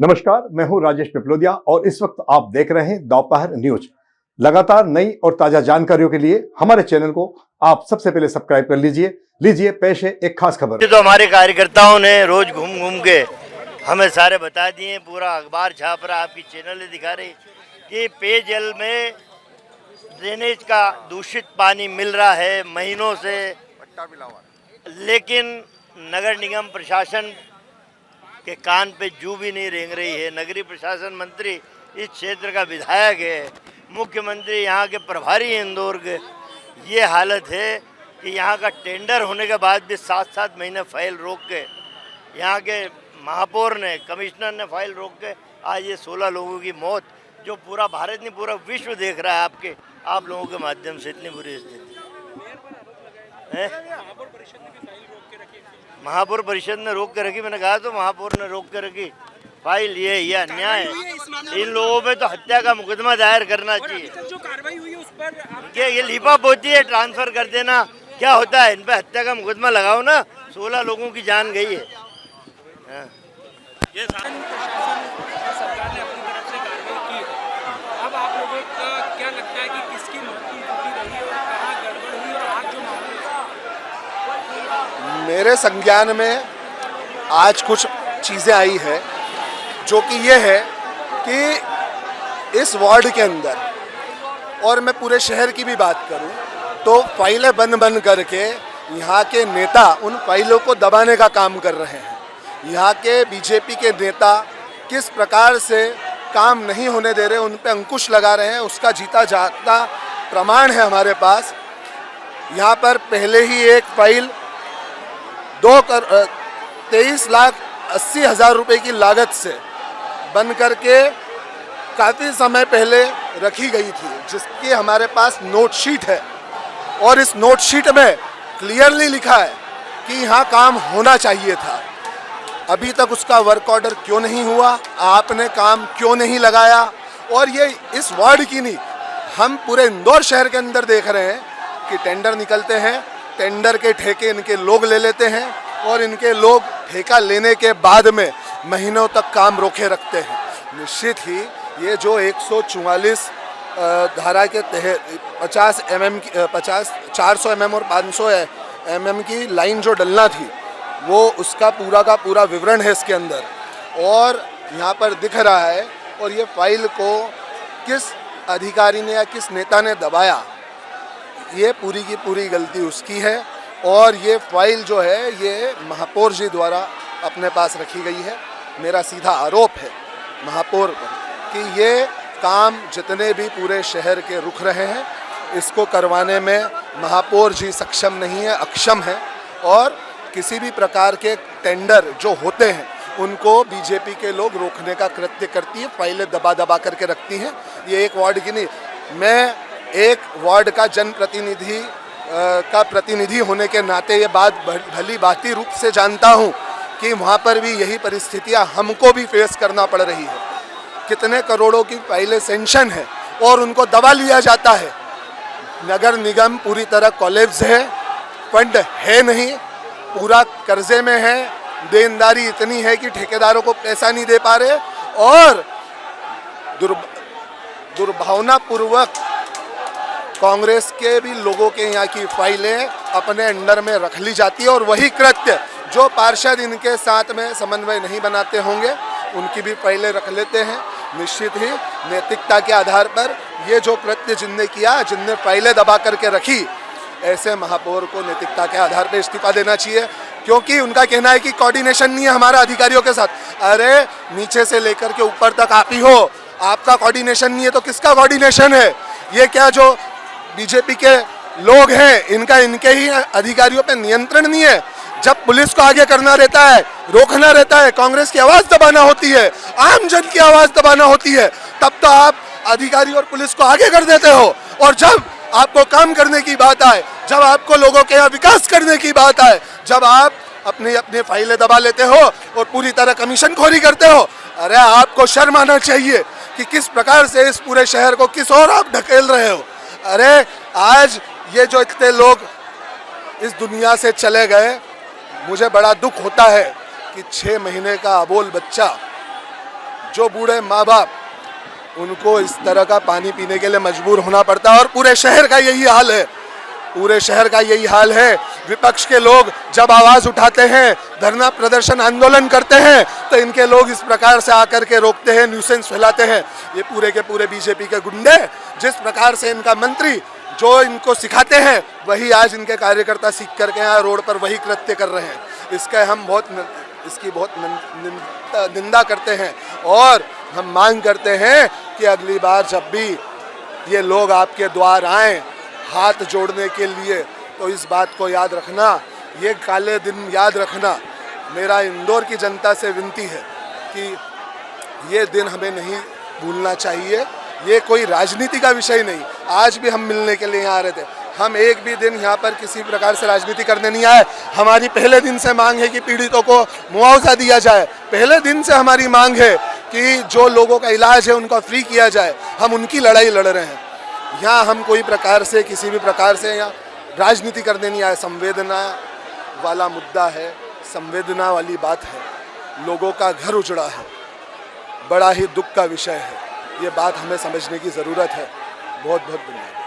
नमस्कार, मैं हूं राजेश पिपलोदिया और इस वक्त आप देख रहे हैं दोपहर न्यूज। लगातार नई और ताजा जानकारियों के लिए हमारे चैनल को आप सबसे पहले सब्सक्राइब कर लीजिए पेश है एक खास खबर। तो हमारे कार्यकर्ताओं ने रोज घूम घूम के हमें सारे बता दिए, पूरा अखबार छाप रहा, आपकी चैनल दिखा रही कि पेयजल में ड्रेनेज का दूषित पानी मिल रहा है महीनों से, लेकिन नगर निगम प्रशासन के कान पे जू भी नहीं रेंग रही है। नगरीय प्रशासन मंत्री इस क्षेत्र का विधायक है, मुख्यमंत्री यहाँ के प्रभारी हैं इंदौर के। ये हालत है कि यहाँ का टेंडर होने के बाद भी 7-7 महीने फाइल रोक के, यहाँ के महापौर ने, कमिश्नर ने फाइल रोक के आज ये 16 लोगों की मौत, जो पूरा भारत नहीं पूरा विश्व देख रहा है आप लोगों के माध्यम से। इतनी बुरी स्थिति है। महापौर परिषद ने रोक के रखी, मैंने कहा तो महापौर ने रोक के रखी फाइल। ये अन्याय है। इन लोगों पे तो हत्या का मुकदमा दायर करना चाहिए। जो कार्रवाई हुई है उस पर क्या ये लीपापोती है, ट्रांसफर कर देना क्या होता है? इन पे हत्या का मुकदमा लगाओ ना, 16 लोगों की जान गई है। ये प्रशासन सरकार ने अपनी तरफ से कार्रवाई की है। अब आप लोगों का क्या लगता है कि किसकी मृत्यु रही और कहाँ गड़बड़ हुई और आज जो मामला मेरे संज्ञान में आज कुछ चीज़ें आई है, जो कि ये है कि इस वार्ड के अंदर, और मैं पूरे शहर की भी बात करूं, तो फाइलें बंद करके यहाँ के नेता उन फाइलों को दबाने का काम कर रहे हैं। यहाँ के बीजेपी के नेता किस प्रकार से काम नहीं होने दे रहे, उन पे अंकुश लगा रहे हैं, उसका जीता जागता प्रमाण है हमारे पास। यहाँ पर पहले ही एक फाइल 23,80,000 रुपये की लागत से बन करके काफ़ी समय पहले रखी गई थी, जिसकी हमारे पास नोट शीट है, और इस नोट शीट में क्लियरली लिखा है कि यहाँ काम होना चाहिए था। अभी तक उसका वर्क ऑर्डर क्यों नहीं हुआ, आपने काम क्यों नहीं लगाया? और ये इस वार्ड की नहीं, हम पूरे इंदौर शहर के अंदर देख रहे हैं कि टेंडर निकलते हैं, टेंडर के ठेके इनके लोग ले लेते हैं, और इनके लोग ठेका लेने के बाद में महीनों तक काम रोके रखते हैं। निश्चित ही ये जो 144 धारा के तहत 50 mm की 400 mm और 500 mm की लाइन जो डलना थी, वो उसका पूरा का पूरा विवरण है इसके अंदर, और यहाँ पर दिख रहा है। और ये फाइल को किस अधिकारी ने या किस नेता ने दबाया, ये पूरी की पूरी गलती उसकी है। और ये फाइल जो है ये महापौर जी द्वारा अपने पास रखी गई है। मेरा सीधा आरोप है महापौर पर कि ये काम जितने भी पूरे शहर के रुक रहे हैं, इसको करवाने में महापौर जी सक्षम नहीं है, अक्षम है। और किसी भी प्रकार के टेंडर जो होते हैं उनको बीजेपी के लोग रोकने का कृत्य करती है, फाइलें दबा करके रखती हैं। ये एक वार्ड की नहीं, मैं एक वार्ड का जनप्रतिनिधि का प्रतिनिधि होने के नाते ये बात भली भांति रूप से जानता हूँ कि वहाँ पर भी यही परिस्थितियाँ हमको भी फेस करना पड़ रही है। कितने करोड़ों की फाइलें सेंशन है और उनको दबा लिया जाता है। नगर निगम पूरी तरह कोलैप्स है, फंड है नहीं, पूरा कर्जे में है, देनदारी इतनी है कि ठेकेदारों को पैसा नहीं दे पा रहे, और दुर्भावनापूर्वक कांग्रेस के भी लोगों के यहाँ की फाइलें अपने अंडर में रख ली जाती है। और वही कृत्य जो पार्षद इनके साथ में समन्वय नहीं बनाते होंगे, उनकी भी फाइलें रख लेते हैं। निश्चित ही नैतिकता के आधार पर ये जो कृत्य जिनने किया, जिनने फाइलें दबा करके रखी, ऐसे महापौर को नैतिकता के आधार पर इस्तीफा देना चाहिए, क्योंकि उनका कहना है कि कोऑर्डिनेशन नहीं है हमारा अधिकारियों के साथ। अरे नीचे से लेकर के ऊपर तक आप ही हो, आपका कोऑर्डिनेशन नहीं है तो किसका कोऑर्डिनेशन है? ये क्या जो बीजेपी के लोग हैं, इनका इनके ही अधिकारियों पे नियंत्रण नहीं है? जब पुलिस को आगे करना रहता है, रोकना रहता है, कांग्रेस की आवाज दबाना होती है, आम जन की आवाज दबाना होती है, तब तो आप अधिकारी और पुलिस को आगे कर देते हो। और जब आपको काम करने की बात आए, जब आपको लोगों के यहाँ विकास करने की बात आए, जब आप अपनी अपनी फाइलें दबा लेते हो और पूरी तरह कमीशन खोरी करते हो, अरे आपको शर्म आना चाहिए कि किस प्रकार से इस पूरे शहर को किस ओर आप ढकेल रहे हो। अरे आज ये जो इतने लोग इस दुनिया से चले गए, मुझे बड़ा दुख होता है कि 6 महीने का अबोल बच्चा जो बूढ़े माँ बाप, उनको इस तरह का पानी पीने के लिए मजबूर होना पड़ता है। और पूरे शहर का यही हाल है, पूरे शहर का यही हाल है। विपक्ष के लोग जब आवाज़ उठाते हैं, धरना प्रदर्शन आंदोलन करते हैं, तो इनके लोग इस प्रकार से आकर के रोकते हैं, न्यूसेंस फैलाते हैं। ये पूरे के पूरे बीजेपी के गुंडे, जिस प्रकार से इनका मंत्री जो इनको सिखाते हैं, वही आज इनके कार्यकर्ता सीख करके यहाँ रोड पर वही कृत्य कर रहे हैं। इसकी बहुत निंदा करते हैं और हम मांग करते हैं कि अगली बार जब भी ये लोग आपके द्वार आएँ हाथ जोड़ने के लिए, तो इस बात को याद रखना, ये काले दिन याद रखना। मेरा इंदौर की जनता से विनती है कि ये दिन हमें नहीं भूलना चाहिए। ये कोई राजनीति का विषय नहीं। आज भी हम मिलने के लिए यहाँ आ रहे थे, हम एक भी दिन यहाँ पर किसी प्रकार से राजनीति करने नहीं आए। हमारी पहले दिन से मांग है कि पीड़ितों को मुआवजा दिया जाए। पहले दिन से हमारी मांग है कि जो लोगों का इलाज है उनका फ्री किया जाए। हम उनकी लड़ाई लड़ रहे हैं। यहाँ हम कोई प्रकार से किसी भी प्रकार से यहाँ राजनीति करने नहीं आए। संवेदना वाला मुद्दा है, संवेदना वाली बात है। लोगों का घर उजड़ा है, बड़ा ही दुख का विषय है। ये बात हमें समझने की ज़रूरत है। बहुत बहुत धन्यवाद।